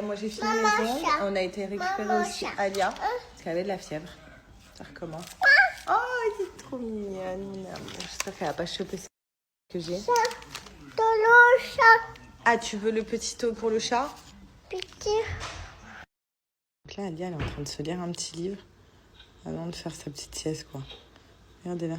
Moi j'ai fini mes ongles, on a été récupérer aussi Alia, parce qu'elle avait de la fièvre. Ça recommence. Oh, elle est trop mignonne. J'espère qu'elle va pas choper ce que j'ai. Ah, tu veux le petit taux pour le chat? Petit. Donc là, Alia, elle est en train de se lire un petit livre avant de faire sa petite sieste, quoi. Regardez-la.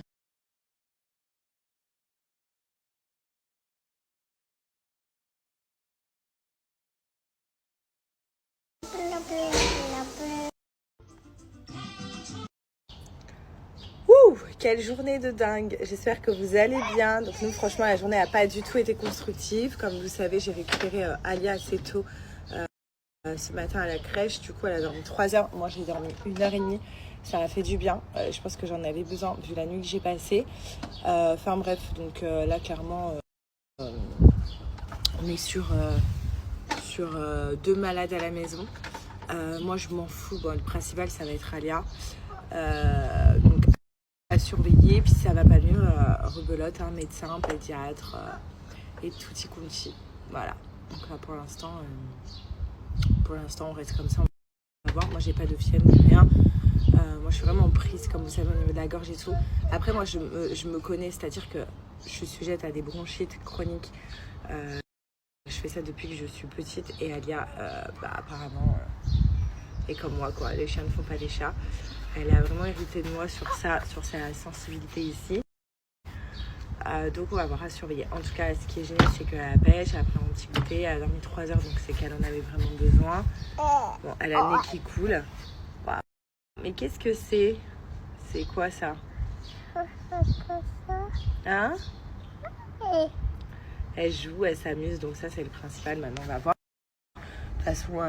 Ouh, quelle journée de dingue. J'espère que vous allez bien. Donc nous, franchement, la journée n'a pas du tout été constructive. Comme vous savez, j'ai récupéré Alia assez tôt ce matin à la crèche. Du coup, elle a dormi 3 heures. Moi, j'ai dormi 1h30. Ça m'a fait du bien. Je pense que j'en avais besoin vu la nuit que j'ai passée. Enfin bref, donc là, clairement, on est sur 2 malades à la maison. Moi, je m'en fous. Bon, le principal, ça va être Alia. Donc, à surveiller, puis si ça va pas mieux, rebelote, hein, médecin, pédiatre et tutti quanti. Voilà. Donc là pour l'instant on reste comme ça, on va voir. Moi j'ai pas de fièvre ni rien. Moi je suis vraiment prise, comme vous savez, au niveau de la gorge et tout. Après moi je me connais, c'est-à-dire que je suis sujette à des bronchites chroniques. Je fais ça depuis que je suis petite et Alia apparemment est comme moi quoi. Les chiens ne font pas des chats. Elle a vraiment hérité de moi sur ça, sur sa sensibilité ici. Donc on va avoir à surveiller. En tout cas, ce qui est génial, c'est qu'elle a la pêche, elle a pris un petit goûter, elle a dormi 3 heures, donc c'est qu'elle en avait vraiment besoin. Bon, elle a le nez qui coule. Wow. Mais qu'est-ce que c'est? C'est quoi ça? Hein? Elle joue, elle s'amuse, donc ça c'est le principal. Maintenant on va voir. De toute façon,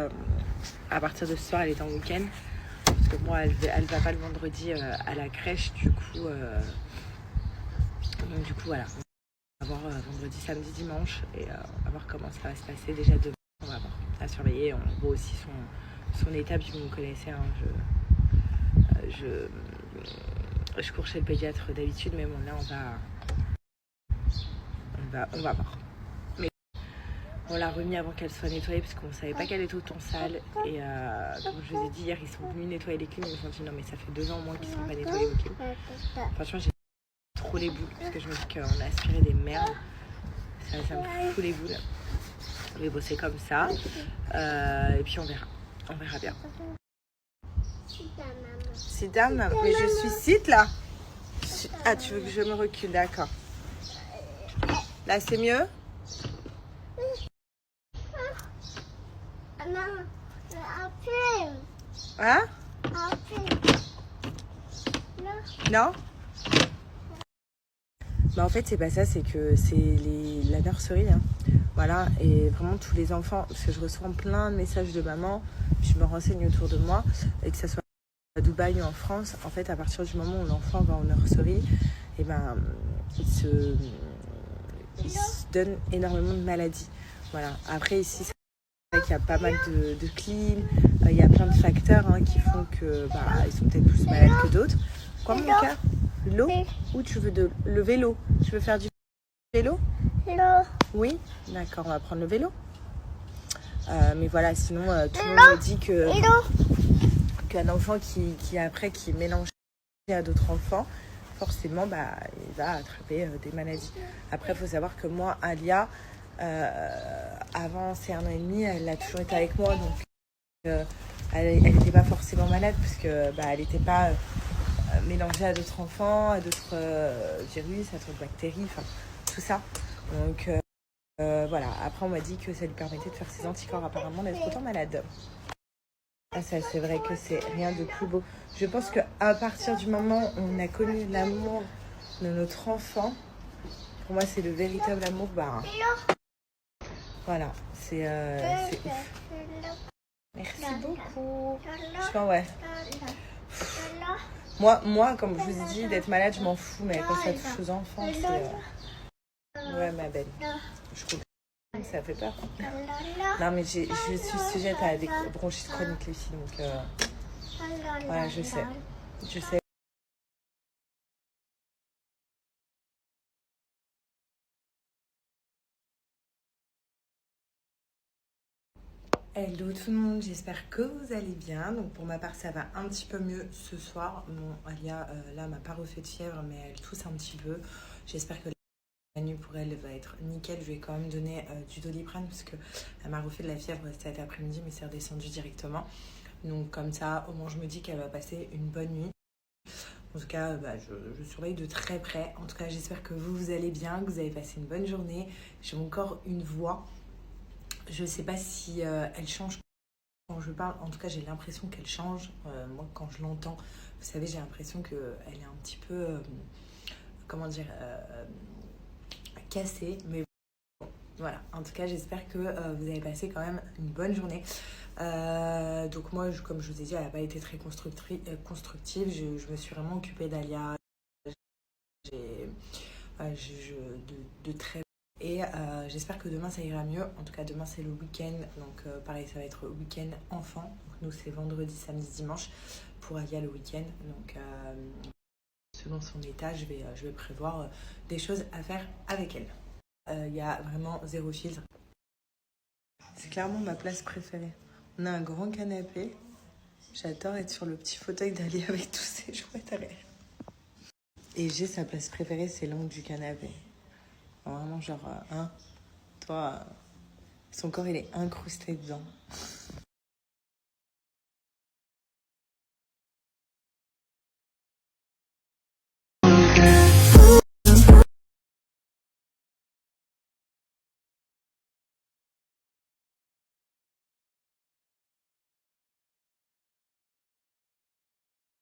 à partir de ce soir, elle est en week-end. Parce que moi, elle va pas le vendredi à la crèche, du coup, voilà. On va voir vendredi, samedi, dimanche et on va voir comment ça va se passer. Déjà demain, on va voir à surveiller. On voit aussi son état, puis vous me connaissez. Hein, je cours chez le pédiatre d'habitude, mais bon là on va voir. Mais on l'a remis avant qu'elle soit nettoyée parce qu'on savait pas qu'elle était autant sale. Et comme je vous ai dit hier, ils sont venus nettoyer les clims. Ils nous ont dit non mais ça fait 2 ans au moins qu'ils sont pas nettoyés vos clims. Franchement j'ai trop les boules parce que je me dis qu'on a aspiré des merdes. Ça me fout les boules. Mais bon, c'est comme ça. Et puis on verra bien. Sit down, maman. Mais je suis sit là. Ah, tu veux que je me recule, d'accord. Là, c'est mieux? Hein? Non? Bah en fait, c'est pas ça, c'est que c'est la nurserie. Hein. Voilà, et vraiment tous les enfants, parce que je reçois plein de messages de maman, puis je me renseigne autour de moi, et que ça soit à Dubaï ou en France, en fait, à partir du moment où l'enfant va en nurserie, et ben, il se donne énormément de maladies. Voilà. Après, ici, c'est vrai qu'il y a pas mal de clim, il y a plein de facteurs qui font que ils sont peut-être plus malades que d'autres. Quoi, mon cœur? L'eau? Ou tu veux le vélo? Tu veux faire du vélo? Oui? D'accord, on va prendre le vélo. Mais voilà, sinon, tout le monde me dit qu'un enfant qui après qui est mélangé à d'autres enfants, forcément, il va attraper des maladies. Après, il faut savoir que moi, Alia, avant ces 1 an et demi, elle a toujours été avec moi, donc elle n'était pas forcément malade parce que elle n'était pas mélangée à d'autres enfants, à d'autres virus, à d'autres bactéries, enfin tout ça. Donc voilà. Après, on m'a dit que ça lui permettait de faire ses anticorps apparemment d'être autant malade. Ah, ça, c'est vrai que c'est rien de plus beau. Je pense qu'à partir du moment où on a connu l'amour de notre enfant, pour moi, c'est le véritable amour. Voilà, c'est ouf. Merci beaucoup. Je pense, ouais. Moi, comme je vous ai dit, d'être malade, je m'en fous, mais quand ça touche aux enfants, c'est... Ouais, ma belle. Je comprends. Ça fait peur. Non, mais je suis sujette à des bronchites chroniques aussi, donc voilà, je sais. Hello tout le monde, j'espère que vous allez bien. Donc pour ma part ça va un petit peu mieux ce soir. Bon, Alia là m'a pas refait de fièvre mais elle tousse un petit peu. J'espère que la nuit pour elle va être nickel. Je lui ai quand même donné du Doliprane parce qu'elle m'a refait de la fièvre cet après-midi mais c'est redescendu directement. Donc comme ça au moins je me dis qu'elle va passer une bonne nuit. En tout cas, je surveille de très près. En tout cas, j'espère que vous allez bien, que vous avez passé une bonne journée. J'ai encore une voix. Je ne sais pas si elle change quand je parle. En tout cas, j'ai l'impression qu'elle change. Moi, quand je l'entends, vous savez, j'ai l'impression qu'elle est un petit peu, comment dire, cassée. Mais bon, voilà. En tout cas, j'espère que vous avez passé quand même une bonne journée. Donc moi, comme je vous ai dit, elle n'a pas été très constructive. Je me suis vraiment occupée d'Alia. J'ai, de très... Et j'espère que demain ça ira mieux. En tout cas, demain c'est le week-end. Donc pareil, ça va être week-end enfant. Donc nous, c'est vendredi, samedi, dimanche pour Alia le week-end. Donc selon son état, je vais prévoir des choses à faire avec elle. Il y a vraiment zéro filtre. C'est clairement ma place préférée. On a un grand canapé. J'adore être sur le petit fauteuil d'Alia avec tous ses jouets derrière. Et j'ai sa place préférée, c'est l'angle du canapé. Vraiment genre, hein, toi, son corps il est incrusté dedans.